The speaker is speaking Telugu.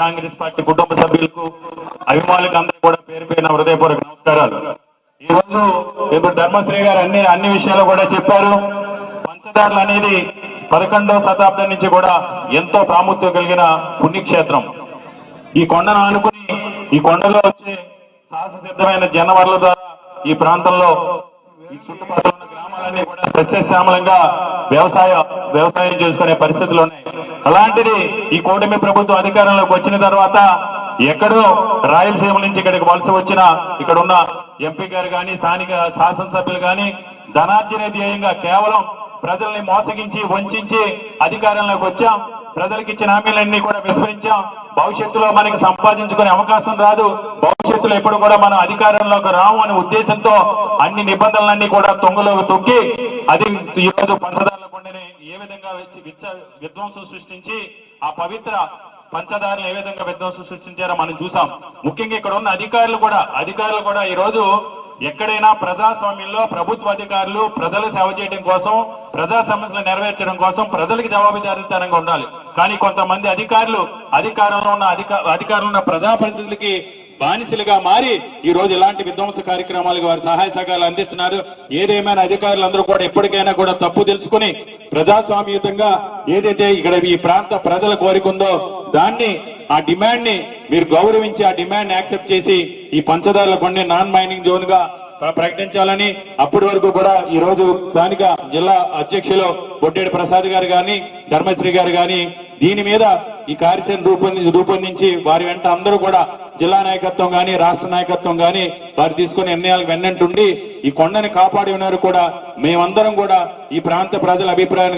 కాంగ్రెస్ పార్టీ కుటుంబ సభ్యులకు అభిమానులకు అందరూ కూడా పేరు పేరున హృదయపూర్వక నమస్కారాలు. ఈ రోజు ఇప్పుడు ధర్మశ్రీ గారు అన్ని విషయాలు కూడా చెప్పారు. పంచదారులు అనేది 11వ శతాబ్దం నుంచి కూడా ఎంతో ప్రాముఖ్యత కలిగిన పుణ్యక్షేత్రం. ఈ కొండను ఆనుకుని ఈ కొండలో వచ్చే సహజసిద్ధమైన జనవరుల ద్వారా ఈ ప్రాంతంలో ఈ చుట్టుపక్కల ఉన్న గ్రామాలన్నీ కూడా సస్యశ్యామలంగా వ్యవసాయం చేసుకునే పరిస్థితులు ఉన్నాయి. అలాంటిది ఈ కూటమి ప్రభుత్వం అధికారంలోకి వచ్చిన తర్వాత ఎక్కడో రాయలసీమ నుంచి ఇక్కడికి వలస వచ్చిన ఇక్కడ ఉన్న ఎంపీ గారు కానీ స్థానిక శాసనసభ్యులు కానీ ధనార్జన ధ్యేయంగా కేవలం ప్రజల్ని మోసగించి వంచి అధికారంలోకి వచ్చాం. ప్రజలకు ఇచ్చిన హామీలన్నీ కూడా విస్మరించాం. భవిష్యత్తులో మనకి సంపాదించుకునే అవకాశం రాదు, భవిష్యత్తులో ఎప్పుడు కూడా మనం అధికారంలోకి రాము అనే ఉద్దేశంతో అన్ని నిబంధనలన్నీ కూడా తొంగలోకి తొక్కి అది ఈరోజు పంచదారుల కొండని ఏ విధంగా విధ్వంసం సృష్టించి ఆ పవిత్ర పంచదారులు ఏ విధంగా విధ్వంసం సృష్టించారో మనం చూసాం. ముఖ్యంగా ఇక్కడ ఉన్న అధికారులు కూడా ఈ రోజు ఎక్కడైనా ప్రజాస్వామ్యంలో ప్రభుత్వ అధికారులు ప్రజల సేవ చేయడం కోసం, ప్రజా సమస్యలు నెరవేర్చడం కోసం ప్రజలకు జవాబుదారీతనంగా ఉండాలి. కానీ కొంతమంది అధికారంలో ఉన్న ప్రజాప్రతినిధులకి బానిసలుగా మారి ఈ రోజు ఇలాంటి విధ్వంస కార్యక్రమాలకు వారి సహాయ సహకారాలు అందిస్తున్నారు. ఏదేమైనా అధికారులందరూ కూడా ఎప్పటికైనా కూడా తప్పు తెలుసుకుని ప్రజాస్వామ్యయుతంగా ఏదైతే ఇక్కడ ఈ ప్రాంత ప్రజల కోరిక ఉందో దాన్ని ఆ డిమాండ్ ని మీరు గౌరవించి ఆ డిమాండ్ యాక్సెప్ట్ చేసి ఈ పంచదారుల కొండ నాన్ మైనింగ్ జోన్ గా ప్రకటించాలని అప్పటి వరకు కూడా ఈ రోజు స్థానిక జిల్లా అధ్యక్షులు బొడ్డేడు ప్రసాద్ గారు కానీ ధర్మశ్రీ గారు కానీ దీని మీద ఈ కార్యాచరణ రూపొందించి వారి వెంట అందరూ కూడా జిల్లా నాయకత్వం కానీ రాష్ట్ర నాయకత్వం కానీ వారు తీసుకునే నిర్ణయాలకు వెన్నంటుండి ఈ కొండని కాపాడి ఉన్నారు. కూడా మేమందరం కూడా ఈ ప్రాంత ప్రజల అభిప్రాయాన్ని